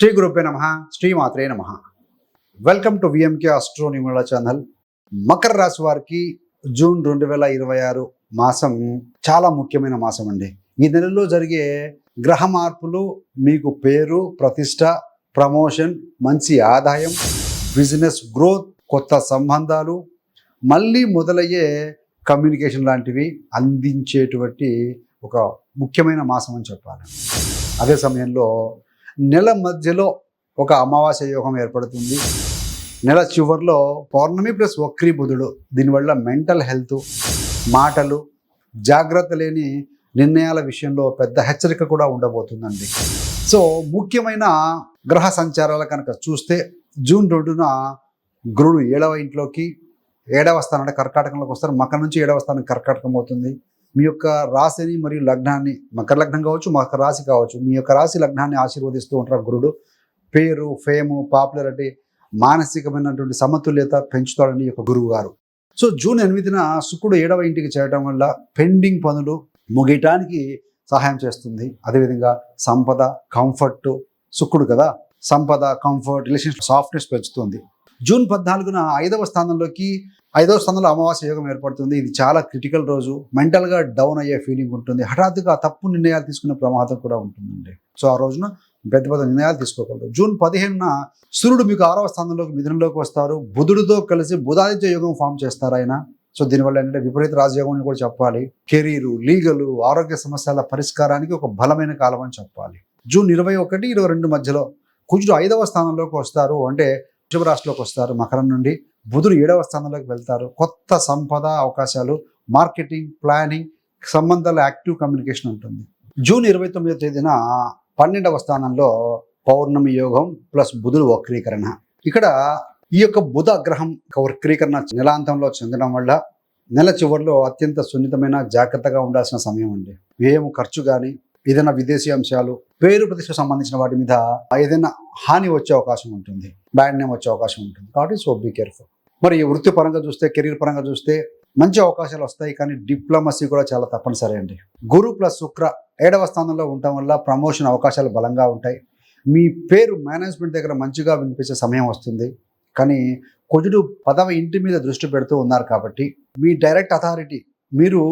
శ్రీ గురుభ్యో నమః, శ్రీ మాత్రే నమః. Welcome to VMK astro numerology channel. మకర రాశి వారికి జూన్ 2026 మాసం చాలా ముఖ్యమైన మాసం అండి. ఈ నెలలో జరిగే గ్రహ మార్పులు మీకు పేరు, ప్రతిష్ట, ప్రమోషన్, మంచి ఆదాయం, బిజినెస్ గ్రోత్, కొత్త సంబంధాలు, మళ్ళీ మొదలయ్యే కమ్యూనికేషన్ లాంటివి అందించేటువంటి ఒక ముఖ్యమైన మాసం అని చెప్పాలి. అదే సమయంలో నెల మధ్యలో ఒక అమావాస్య యోగం ఏర్పడుతుంది. నెల చివరిలో పౌర్ణమి ప్లస్ వక్రీ బుధుడు. దీనివల్ల మెంటల్ హెల్త్, మాటలు, జాగ్రత్త లేని నిర్ణయాల విషయంలో పెద్ద హెచ్చరిక కూడా ఉండబోతుందండి. సో ముఖ్యమైన గ్రహ సంచారాలు కనుక చూస్తే జూన్ 2న గురుడు 7వ ఇంట్లోకి 7వ స్థానం అంటే కర్కాటకంలోకి వస్తారు. మకర నుంచి 7వ స్థానం కర్కాటకం అవుతుంది. మీ యొక్క రాశిని మరియు లగ్నాన్ని, మకర లగ్నం కావచ్చు, మకర రాశి కావచ్చు, మీ యొక్క రాశి లగ్నాన్ని ఆశీర్వదిస్తూ ఉంటారు గురుడు. పేరు, ఫేము, పాపులారిటీ, మానసికమైనటువంటి సమతుల్యత పెంచుతాడని యొక్క గురువు గారు. సో జూన్ 8న శుక్రుడు 7వ ఇంటికి చేరడం వల్ల పెండింగ్ పనులు ముగియటానికి సహాయం చేస్తుంది. అదేవిధంగా సంపద, కంఫర్ట్, శుక్రుడు కదా, సంపద, కంఫర్ట్, రిలేషన్షిప్, సాఫ్ట్నెస్ పెంచుతుంది. జూన్ 14న 5వ స్థానంలో అమావాస్య యోగం ఏర్పడుతుంది. ఇది చాలా క్రిటికల్ రోజు. మెంటల్గా డౌన్ అయ్యే ఫీలింగ్ ఉంటుంది. హఠాత్తుగా తప్పు నిర్ణయాలు తీసుకునే ప్రమాదం కూడా ఉంటుందండి. సో ఆ రోజున పెద్ద పెద్ద నిర్ణయాలు తీసుకోకూడదు. జూన్ 15న సూర్యుడు మీకు 6వ స్థానంలోకి, మిథునంలోకి వస్తారు. బుధుడితో కలిసి బుధాదిత్య యోగం ఫామ్ చేస్తారు ఆయన. సో దీనివల్ల ఏంటంటే విపరీత రాజయోగం అని కూడా చెప్పాలి. కెరీరు, లీగలు, ఆరోగ్య సమస్యల పరిష్కారానికి ఒక బలమైన కాలం అని చెప్పాలి. జూన్ 21, 22 మధ్యలో కుజుడు 5వ స్థానంలోకి వస్తారు. అంటే వృషభ రాశిలోకి వస్తారు. మకరం నుండి బుధుడు 7వ స్థానంలోకి వెళ్తారు. కొత్త సంపద అవకాశాలు, మార్కెటింగ్, ప్లానింగ్, సంబంధాల యాక్టివ్ కమ్యూనికేషన్ ఉంటుంది. జూన్ 29వ తేదీన 12వ స్థానంలో పౌర్ణమి యోగం ప్లస్ బుధుడు వక్రీకరణ. ఇక్కడ ఈ యొక్క బుధ గ్రహం వక్రీకరణ నెలాంతంలో చెందడం వల్ల నెల చివరిలో అత్యంత సున్నితమైన, జాగ్రత్తగా ఉండాల్సిన సమయం అండి. వ్యయం, ఖర్చు కానీ, ఏదైనా విదేశీ అంశాలు, పేరు ప్రతిష్ట సంబంధించిన వాటి మీద ఏదైనా హాని వచ్చే అవకాశం ఉంటుంది, బ్యాడ్ నేమ్ వచ్చే అవకాశం ఉంటుంది. కాబట్టి సో బీ కేర్ఫుల్. మరి వృత్తి పరంగా చూస్తే, కెరీర్ పరంగా చూస్తే మంచి అవకాశాలు వస్తాయి. కానీ డిప్లొమసీ కూడా చాలా తప్పనిసరి అండి. గురు ప్లస్ శుక్ర 7వ స్థానంలో ఉండటం వల్ల ప్రమోషన్ అవకాశాలు బలంగా ఉంటాయి. మీ పేరు మేనేజ్మెంట్ దగ్గర మంచిగా వినిపించే సమయం వస్తుంది. కానీ కుజుడు 10వ ఇంటి మీద దృష్టి పెడుతూ ఉన్నారు కాబట్టి మీ డైరెక్ట్ అథారిటీ, మీరు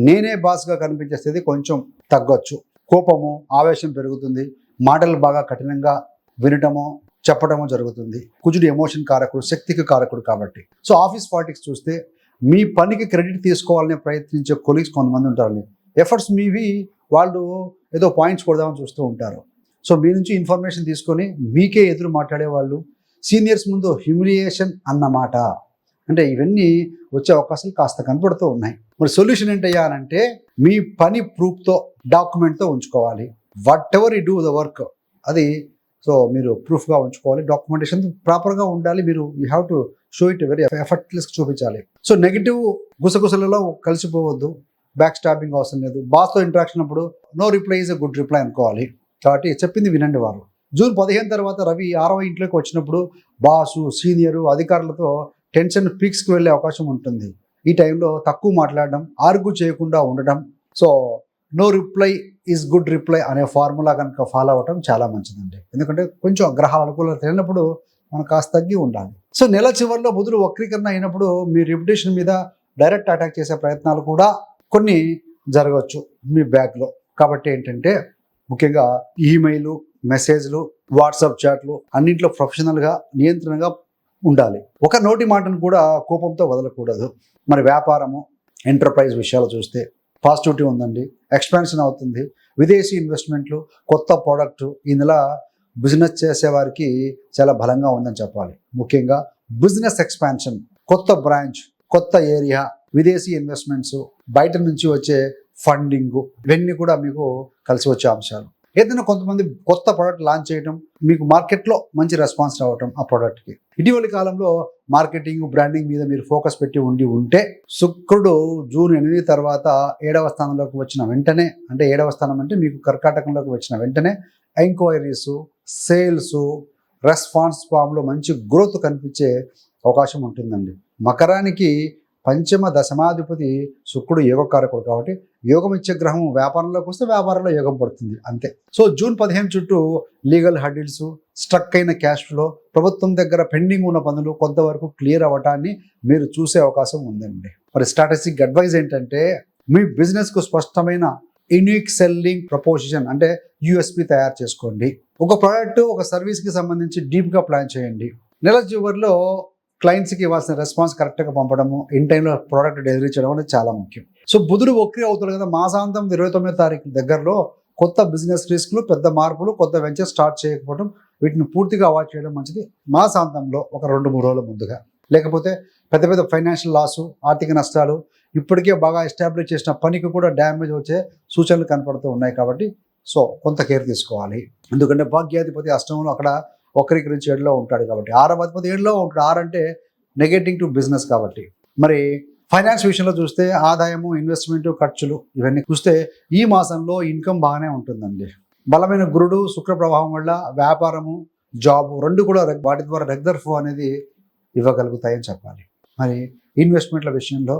నేనే బాస్గా కనిపించే స్థితి కొంచెం తగ్గొచ్చు. కోపము, ఆవేశం పెరుగుతుంది. మాటలు బాగా కఠినంగా వినటము, చెప్పడము జరుగుతుంది. కుజుడు ఎమోషన్ కారకుడు, శక్తికి కారకుడు కాబట్టి. సో ఆఫీస్ పాలిటిక్స్ చూస్తే మీ పనికి క్రెడిట్ తీసుకోవాలని ప్రయత్నించే కొలీగ్స్ కొంతమంది ఉంటారండి. ఎఫర్ట్స్ మీవి, వాళ్ళు ఏదో పాయింట్స్ కొడదామని చూస్తూ ఉంటారు. సో మీ నుంచి ఇన్ఫర్మేషన్ తీసుకొని మీకే ఎదురు మాట్లాడేవాళ్ళు, సీనియర్స్ ముందు హ్యూమిలియేషన్ అన్నమాట. అంటే ఇవన్నీ వచ్చే అవకాశాలు కాస్త కనపడుతూ ఉన్నాయి. మరి సొల్యూషన్ ఏంటయ్యా అంటే మీ పని ప్రూఫ్తో, డాక్యుమెంట్తో ఉంచుకోవాలి. Whatever you do the work, అది సో మీరు ప్రూఫ్గా ఉంచుకోవాలి. డాక్యుమెంటేషన్ ప్రాపర్గా ఉండాలి. మీరు you have to show it very effortless చూపించాలి. సో నెగిటివ్ గుసగుసలలో కలిసిపోవద్దు. బ్యాక్ స్టాపింగ్ అవసరం లేదు. బాస్తో ఇంటరాక్షన్ అప్పుడు no reply is a good reply అనుకోవాలి. కాబట్టి చెప్పింది వినండి వారు. జూన్ 15 తర్వాత రవి 6వ ఇంట్లోకి వచ్చినప్పుడు బాసు, సీనియరు, అధికారులతో టెన్షన్ పీక్స్కి వెళ్ళే అవకాశం ఉంటుంది. ఈ టైంలో తక్కువ మాట్లాడడం, ఆర్గ్యూ చేయకుండా ఉండడం, so no reply is good reply అనే ఫార్ములా కనుక ఫాలో అవ్వడం చాలా మంచిదండి. ఎందుకంటే కొంచెం గ్రహాల అనుకూలత తెలియనప్పుడు మనం కాస్త తగ్గి ఉండాలి. సో నెల చివరిలో బుధుడు వక్రీకరణ అయినప్పుడు మీ రెప్యుటేషన్ మీద డైరెక్ట్ అటాక్ చేసే ప్రయత్నాలు కూడా కొన్ని జరగవచ్చు మీ బ్యాగ్లో. కాబట్టి ఏంటంటే ముఖ్యంగా ఈమెయిల్, మెసేజ్లు, వాట్సాప్ చాట్లు అన్నింటిలో ప్రొఫెషనల్గా, నియంత్రణగా ఉండాలి. ఒక నోటి మాటను కూడా కోపంతో వదలకూడదు. మరి వ్యాపారము, ఎంటర్ప్రైజ్ విషయాలు చూస్తే పాజిటివిటీ ఉందండి. ఎక్స్పాన్షన్ అవుతుంది. విదేశీ ఇన్వెస్ట్మెంట్లు, కొత్త ప్రోడక్ట్ ఈ నెల బిజినెస్ చేసేవారికి చాలా బలంగా ఉందని చెప్పాలి. ముఖ్యంగా బిజినెస్ ఎక్స్పాన్షన్, కొత్త బ్రాంచ్, కొత్త ఏరియా, విదేశీ ఇన్వెస్ట్మెంట్స్, బయట నుంచి వచ్చే ఫండింగ్, ఇవన్నీ కూడా మీకు కలిసి వచ్చే అంశాలు. ఏదైనా కొంతమంది కొత్త ప్రోడక్ట్ లాంచ్ చేయడం, మీకు మార్కెట్లో మంచి రెస్పాన్స్ రావటం ఆ ప్రోడక్ట్కి. ఇటీవలి కాలంలో మార్కెటింగ్, బ్రాండింగ్ మీద మీరు ఫోకస్ పెట్టి ఉంటే శుక్రుడు జూన్ 8 తర్వాత 7వ స్థానంలోకి వచ్చిన వెంటనే, అంటే 7వ స్థానం అంటే మీకు కర్కాటకంలోకి వచ్చిన వెంటనే ఎంక్వైరీస్, సేల్స్, రెస్పాన్స్ ఫామ్లో మంచి గ్రోత్ కనిపించే అవకాశం ఉంటుందండి. మకరానికి పంచమ దశమాధిపతి శుక్రుడు యోగకారకుడు కాబట్టి యోగం ఇచ్చే గ్రహం వ్యాపారంలోకి వస్తే వ్యాపారంలో యోగం పడుతుంది అంతే. సో జూన్ 15 చుట్టూ లీగల్ హడిల్స్, స్ట్రక్ అయిన క్యాష్ ఫ్లో, ప్రభుత్వం దగ్గర పెండింగ్ ఉన్న పనులు కొంతవరకు క్లియర్ అవ్వటాన్ని మీరు చూసే అవకాశం ఉందండి. మరి స్ట్రాటజిక్ అడ్వైజ్ ఏంటంటే మీ బిజినెస్కు స్పష్టమైన యూనిక్ సెల్లింగ్ ప్రపోజిషన్ అంటే యూఎస్పి తయారు చేసుకోండి. ఒక ప్రోడక్ట్ ఒక సర్వీస్కి సంబంధించి డీప్గా ప్లాన్ చేయండి. నెల చివరిలో క్లయింట్స్కి ఇవ్వాల్సిన రెస్పాన్స్ కరెక్ట్గా పంపడము, ఇన్ టైంలో ప్రోడక్ట్ డెలివరీ చేయడం అనేది చాలా ముఖ్యం. సో బుధుడు వక్రీ అవుతాడు కదా, మాసాంతం 29వ తారీఖు దగ్గరలో కొత్త బిజినెస్ రిస్క్లు, పెద్ద మార్పులు, కొత్త వెంచర్ స్టార్ట్ చేయకపోవడం, వీటిని పూర్తిగా అవాయిడ్ చేయడం మంచిది మాసాంతంలో ఒక 2-3 రోజుల ముందుగా. లేకపోతే పెద్ద పెద్ద ఫైనాన్షియల్ లాసు, ఆర్థిక నష్టాలు, ఇప్పటికే బాగా ఎస్టాబ్లిష్ చేసిన పనికి కూడా డ్యామేజ్ వచ్చే సూచనలు కనపడుతూ ఉన్నాయి. కాబట్టి సో కొంత కేర్ తీసుకోవాలి. ఎందుకంటే భాగ్యాధిపతి అష్టమంలో అక్కడ వక్రీకరించి 7లో ఉంటాడు కాబట్టి, 6వ అధిపతి 7లో ఉంటాడు. 6 అంటే నెగెటివ్ టు బిజినెస్ కాబట్టి. మరి ఫైనాన్స్ విషయంలో చూస్తే ఆదాయము, ఇన్వెస్ట్మెంట్, ఖర్చులు ఇవన్నీ చూస్తే ఈ మాసంలో ఇన్కమ్ బాగానే ఉంటుందండి. బలమైన గురుడు శుక్ర ప్రభావం వల్ల వ్యాపారము, జాబ్ రెండు కూడా వాటి ద్వారా రెగ్యులర్ ఫ్లో అనేది ఇవ్వగలుగుతాయని చెప్పాలి. మరి ఇన్వెస్ట్మెంట్ల విషయంలో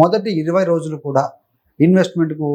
మొదటి 20 రోజులు కూడా ఇన్వెస్ట్మెంట్కు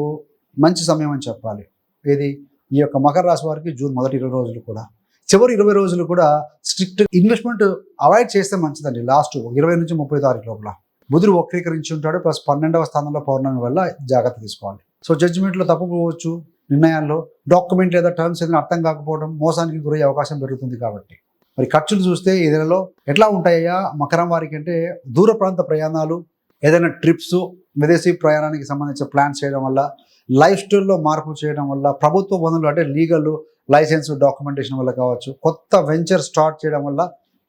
మంచి సమయం అని చెప్పాలి. ఇది ఈ యొక్క మకర రాశి వారికి జూన్ మొదటి 20 రోజులు కూడా. చివరి 20 రోజులు కూడా స్ట్రిక్ట్ ఇన్వెస్ట్మెంట్ అవాయిడ్ చేస్తే మంచిదండి. లాస్ట్ 20 నుంచి 30 తారీఖు లోపల బుధుడు వక్రీకరించి ఉంటాడు, ప్లస్ 12వ స్థానంలో పౌర్ణమి వల్ల జాగ్రత్త తీసుకోవాలి. సో జడ్జిమెంట్లో తప్పుకోవచ్చు, నిర్ణయాల్లో డాక్యుమెంట్ లేదా టర్మ్స్ ఏదైనా అర్థం కాకపోవడం, మోసానికి గురయ్యే అవకాశం పెరుగుతుంది. కాబట్టి మరి ఖర్చులు చూస్తే ఈ నెలలో ఎట్లా ఉంటాయా మకరం వారికి అంటే దూర ప్రాంత ప్రయాణాలు, ఏదైనా ట్రిప్స్, విదేశీ ప్రయాణానికి సంబంధించిన ప్లాన్స్ చేయడం వల్ల, లైఫ్ స్టైల్లో మార్పులు చేయడం వల్ల, ప్రభుత్వ పనులు అంటే లీగల్ లైసెన్స్ డాక్యుమెంటేషన్ వల్ల కావచ్చు, కొత్త వెంచర్ స్టార్ట్ చేయడం వల్ల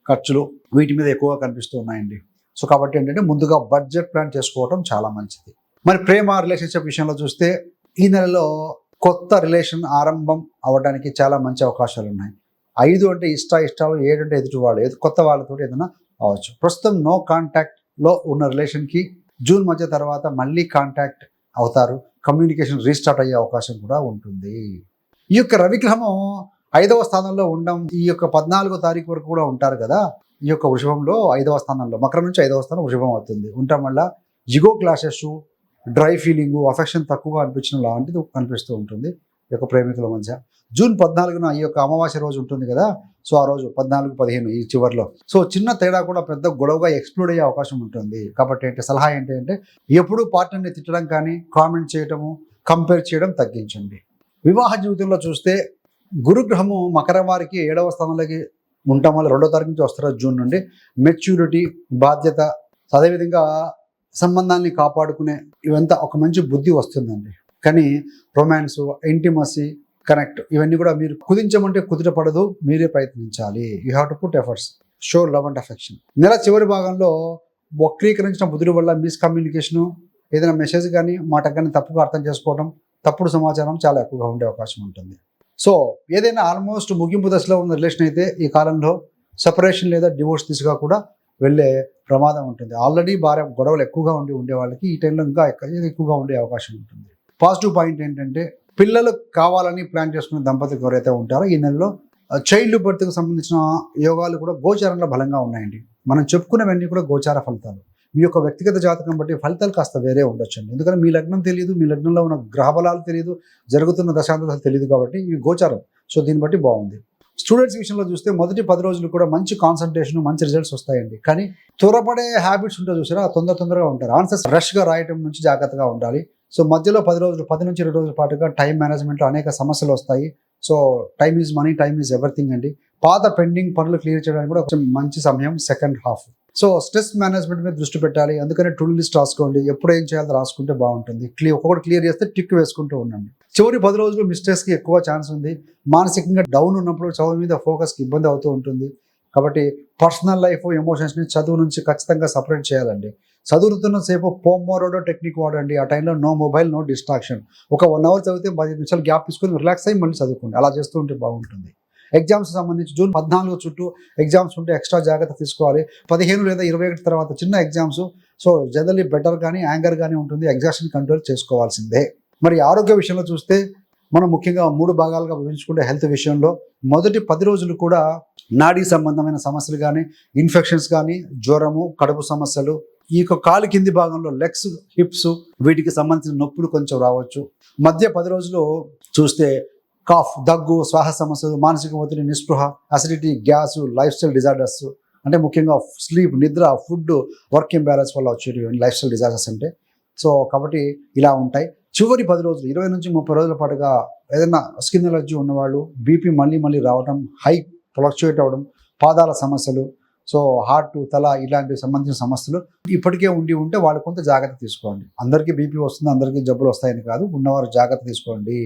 ఖర్చులు వీటి మీద ఎక్కువగా కనిపిస్తూ ఉన్నాయండి. సో కాబట్టి ఏంటంటే ముందుగా బడ్జెట్ ప్లాన్ చేసుకోవడం చాలా మంచిది. మరి ప్రేమ రిలేషన్షిప్ విషయంలో చూస్తే ఈ నెలలో కొత్త రిలేషన్ ఆరంభం అవ్వడానికి చాలా మంచి అవకాశాలు ఉన్నాయి. 5 అంటే ఇష్టాలు, 7 అంటే ఎదుటి వాళ్ళు, కొత్త వాళ్ళతో ఏదైనా అవ్వచ్చు. ప్రస్తుతం నో కాంటాక్ట్లో ఉన్న రిలేషన్కి జూన్ మధ్య తర్వాత మళ్ళీ కాంటాక్ట్ అవుతారు, కమ్యూనికేషన్ రీస్టార్ట్ అయ్యే అవకాశం కూడా ఉంటుంది. ఈ యొక్క రవిగ్రహము 5వ స్థానంలో ఉండడం, ఈ యొక్క 14వ తారీఖు వరకు కూడా ఉంటారు కదా, ఈ యొక్క వృషభంలో 5వ స్థానంలో, మకరం నుంచి 5వ స్థానం వృషభం అవుతుంది. ఉండటం వల్ల జిగో క్లాషెస్, డ్రై ఫీలింగు, అఫెక్షన్ తక్కువగా అనిపించడం లాంటిది కనిపిస్తూ ఉంటుంది ఈ యొక్క ప్రేమికుల మధ్య. జూన్ 14న ఈ యొక్క అమావాస్య రోజు ఉంటుంది కదా, సో ఆ రోజు 14-15 ఈ చివరిలో సో చిన్న తేడా కూడా పెద్ద గొడవగా ఎక్స్ప్లోడ్ అయ్యే అవకాశం ఉంటుంది. కాబట్టి సలహా ఏంటంటే ఎప్పుడూ పార్ట్నర్ని తిట్టడం కానీ, కామెంట్ చేయడము, కంపేర్ చేయడం తగ్గించండి. వివాహ జీవితంలో చూస్తే గురుగ్రహము మకరం వారికి 7వ స్థానంలోకి ఉండటం వల్ల 2వ తారీఖు నుంచి వస్తారు జూన్ నుండి. మెచ్యూరిటీ, బాధ్యత, అదేవిధంగా సంబంధాన్ని కాపాడుకునే ఇవంతా ఒక మంచి బుద్ధి వస్తుందండి. కానీ రొమాన్స్, ఇంటిమసీ, కనెక్ట్ ఇవన్నీ కూడా మీరు కుదించమంటే కుదిరపడదు, మీరే ప్రయత్నించాలి. You have to put efforts, show love and affection. నెల చివరి భాగంలో వక్రీకరించిన బుధుడి వల్ల మిస్కమ్యూనికేషను, ఏదైనా మెసేజ్ కానీ మాట కానీ తప్పుగా అర్థం చేసుకోవడం, తప్పుడు సమాచారం చాలా ఎక్కువగా ఉండే అవకాశం ఉంటుంది. సో ఏదైనా ఆల్మోస్ట్ ముగింపు దశలో ఉన్న రిలేషన్ అయితే ఈ కాలంలో సెపరేషన్ లేదా డివోర్స్ దిశగా కూడా వెళ్ళే ప్రమాదం ఉంటుంది. ఆల్రెడీ భార్య గొడవలు ఎక్కువగా ఉండే వాళ్ళకి ఈ టైంలో ఇంకా ఎక్కువగా ఉండే అవకాశం ఉంటుంది. పాజిటివ్ పాయింట్ ఏంటంటే పిల్లలు కావాలని ప్లాన్ చేసుకునే దంపతులు ఎవరైతే ఉంటారో ఈ నెలలో చైల్డ్ బర్త్కి సంబంధించిన యోగాలు కూడా గోచారంలో బలంగా ఉన్నాయండి. మనం చెప్పుకునేవన్నీ కూడా గోచార ఫలితాలు. మీ యొక్క వ్యక్తిగత జాతకం బట్టి ఫలితాలు కాస్త వేరే ఉండొచ్చండి. ఎందుకంటే మీ లగ్నం తెలియదు, మీ లగ్నంలో ఉన్న గ్రహ బలాలు తెలియదు, జరుగుతున్న దశాంతాలు తెలియదు కాబట్టి ఇవి గోచారం. సో దీన్ని బట్టి బాగుంది. స్టూడెంట్స్ విషయంలో చూస్తే మొదటి 10 రోజులు కూడా మంచి కాన్సన్ట్రేషన్, మంచి రిజల్ట్స్ వస్తాయండి. కానీ త్వరపడే హ్యాబిట్స్ ఉంటే చూసారా, తొందరగా ఉంటారు. ఆన్సర్స్ రష్గా రాయటం నుంచి జాగ్రత్తగా ఉండాలి. సో మధ్యలో 10 నుంచి 20 రోజుల పాటుగా టైం మేనేజ్మెంట్లో అనేక సమస్యలు వస్తాయి. So time is money, time is everything అండి. పాత పెండింగ్ పనులు క్లియర్ చేయడానికి కూడా కొంచెం మంచి సమయం second half. So stress management మీద దృష్టి పెట్టాలి. అందుకనే టు డూ లిస్ట్ రాసుకోండి. ఎప్పుడు ఏం చేయాలో రాసుకుంటే బాగుంటుంది. ఒక్కొక్కటి క్లియర్ చేస్తే టిక్ వేసుకుంటూ ఉండండి. చివరి 10 రోజులు మిస్టేక్స్కి ఎక్కువ ఛాన్స్ ఉంది. మానసికంగా డౌన్ ఉన్నప్పుడు చదువు మీద ఫోకస్కి ఇబ్బంది అవుతూ ఉంటుంది. కాబట్టి పర్సనల్ లైఫ్, ఎమోషన్స్ని చదువు నుంచి ఖచ్చితంగా సపరేట్ చేయాలండి. చదువుతున్న సేపు పోమోడోరో టెక్నిక్ వాడండి. ఆ టైంలో నో మొబైల్, నో డిస్ట్రాక్షన్. ఒక 1 అవర్ చదివితే 10 నిమిషాలు గ్యాప్ తీసుకొని రిలాక్స్ అయ్యి మళ్ళీ చదువుకోండి. అలా చేస్తూ ఉంటే బాగుంటుంది. ఎగ్జామ్స్ సంబంధించి జూన్ 14 చుట్టూ ఎగ్జామ్స్ ఉంటే ఎక్స్ట్రా జాగ్రత్త తీసుకోవాలి. 15 లేదా 21 తర్వాత చిన్న ఎగ్జామ్స్. సో జనరల్లీ బెటర్ కానీ యాంగర్ కానీ ఉంటుంది. ఎగ్జామ్స్ని కంట్రోల్ చేసుకోవాల్సిందే. మరి ఆరోగ్య విషయంలో చూస్తే మనం ముఖ్యంగా 3 భాగాలుగా విభజించుకుంటే హెల్త్ విషయంలో మొదటి 10 రోజులు కూడా నాడీ సంబంధమైన సమస్యలు కానీ, ఇన్ఫెక్షన్స్ కానీ, జ్వరము, కడుపు సమస్యలు, ఈ యొక్క కాలు కింది భాగంలో లెగ్స్, హిప్స్ వీటికి సంబంధించిన నొప్పులు కొంచెం రావచ్చు. మధ్య 10 రోజులు చూస్తే కాఫ్, దగ్గు, శ్వాస సమస్యలు, మానసిక ఒత్తిడి, నిస్పృహ, acidity, gas, lifestyle disorders, అంటే ముఖ్యంగా స్లీప్, నిద్ర, ఫుడ్, వర్క్ ఇంబ్యాలెన్స్ వల్ల వచ్చేవి లైఫ్ స్టైల్ డిజార్డర్స్ అంటే. సో కాబట్టి ఇలా ఉంటాయి. చివరి 10 రోజులు, 20 నుంచి 30 రోజుల పాటుగా ఏదైనా స్కిన్ ఎలర్జీ ఉన్నవాళ్ళు, బీపీ మళ్ళీ మళ్ళీ రావడం, హై ఫ్లక్చుయేట్ అవ్వడం, పాదాల సమస్యలు, సో హార్ట్, తల ఇలాంటి సంబంధించిన సమస్యలు ఇప్పటికే ఉంటే వాళ్ళు కొంత జాగ్రత్త తీసుకోండి. అందరికీ బీపీ వస్తుంది, అందరికీ జబ్బులు వస్తాయని కాదు, ఉన్నవారు జాగ్రత్త తీసుకోండి.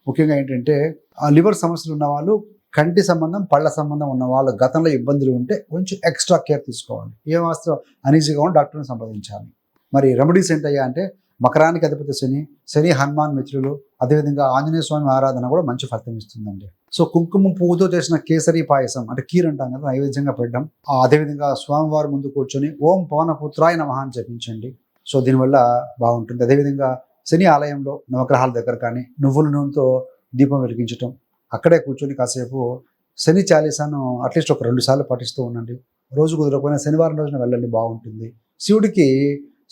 ముఖ్యంగా ఏంటంటే ఆ లివర్ సమస్యలు ఉన్నవాళ్ళు, కంటి సంబంధం, పళ్ళ సంబంధం ఉన్న వాళ్ళు గతంలో ఇబ్బందులు ఉంటే కొంచెం ఎక్స్ట్రా కేర్ తీసుకోవాలి. ఏ మాత్రం అనీజీగా ఉంటే డాక్టర్ని సంప్రదించాలి. మరి రెమెడీస్ ఏంటయ్యా అంటే మకరానికి అధిపతి శని హనుమాన్ మిత్రులు, అదేవిధంగా ఆంజనేయ స్వామి ఆరాధన కూడా మంచి ఫలితం ఇస్తుందండి. సో కుంకుమ పువ్వుతో చేసిన కేసరి పాయసం అంటే కీర్ అంటాం కదా, నైవేద్యంగా పెట్టడం. అదేవిధంగా స్వామివారి ముందు కూర్చొని ఓం పవనపుత్రాయ నమః అని జపించండి. సో దీనివల్ల బాగుంటుంది. అదేవిధంగా శని ఆలయంలో నవగ్రహాల దగ్గర కానీ నువ్వుల నూనెతో దీపం వెలిగించటం, అక్కడే కూర్చొని కాసేపు శని చాలీసాను అట్లీస్ట్ ఒక 2 సార్లు పఠిస్తూ ఉండండి. రోజు కుదరకపోయినా శనివారం రోజున వెళ్ళండి, బాగుంటుంది. శివుడికి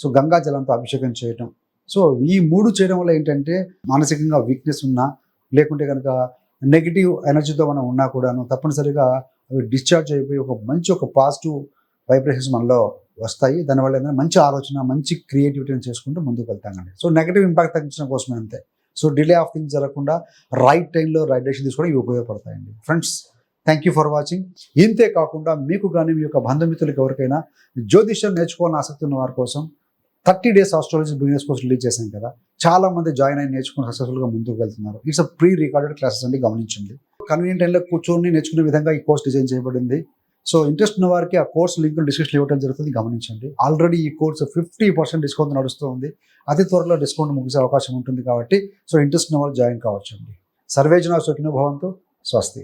సో గంగా జలంతో అభిషేకం చేయటం. సో ఈ 3 చేయడం వల్ల ఏంటంటే మానసికంగా వీక్నెస్ ఉన్నా, లేకుంటే కనుక నెగిటివ్ ఎనర్జీతో మనం ఉన్నా కూడాను తప్పనిసరిగా అవి డిశ్చార్జ్ అయిపోయి ఒక పాజిటివ్ వైబ్రేషన్స్ మనలో వస్తాయి. దానివల్ల ఏంటంటే మంచి ఆలోచన, మంచి క్రియేటివిటీని చేసుకుంటూ ముందుకు వెళ్తామండి. సో నెగిటివ్ ఇంపాక్ట్ తగ్గించడం కోసమే అంతే. సో డిలే ఆఫ్ థింగ్స్ జరగకుండా రైట్ టైంలో రైట్ డెసిషన్ తీసుకోవడం ఇవి ఉపయోగపడతాయండి. Friends, thank you for watching. ఇంతే కాకుండా మీకు కానీ మీ యొక్క బంధుమిత్రులకు ఎవరికైనా జ్యోతిష్యం నేర్చుకోవాలని ఆసక్తి ఉన్న వారి కోసం 30 days astrology beginners course release చేశాం కదా, చాలా మంది జాయిన్ అయ్యి నేర్చుకుని సక్సెస్ఫుల్గా ముందుకు వెళ్తున్నారు. It's a pre recorded classes అండి, గమనించండి. కన్వీనియంట్ టైంలో కూర్చొని నేర్చుకునే విధంగా ఈ కోర్స్ డిజైన్ చేయబడింది. సో ఇంట్రెస్ట్ ఉన్న వారికి ఆ కోర్స్ లింక్ డిస్క్రిప్షన్ ఇవ్వడం జరుగుతుంది, గమనించండి. ఆల్రెడీ ఈ కోర్స్ 50% డిస్కౌంట్ నడుస్తూ ఉంది. అతి త్వరలో డిస్కౌంట్ ముగిసే అవకాశం ఉంటుంది కాబట్టి సో ఇంట్రెస్ట్ ఉన్న వాళ్ళు జాయిన్ కావచ్చు అండి. సర్వేజన సుఖినో భవంతు. స్వస్తి.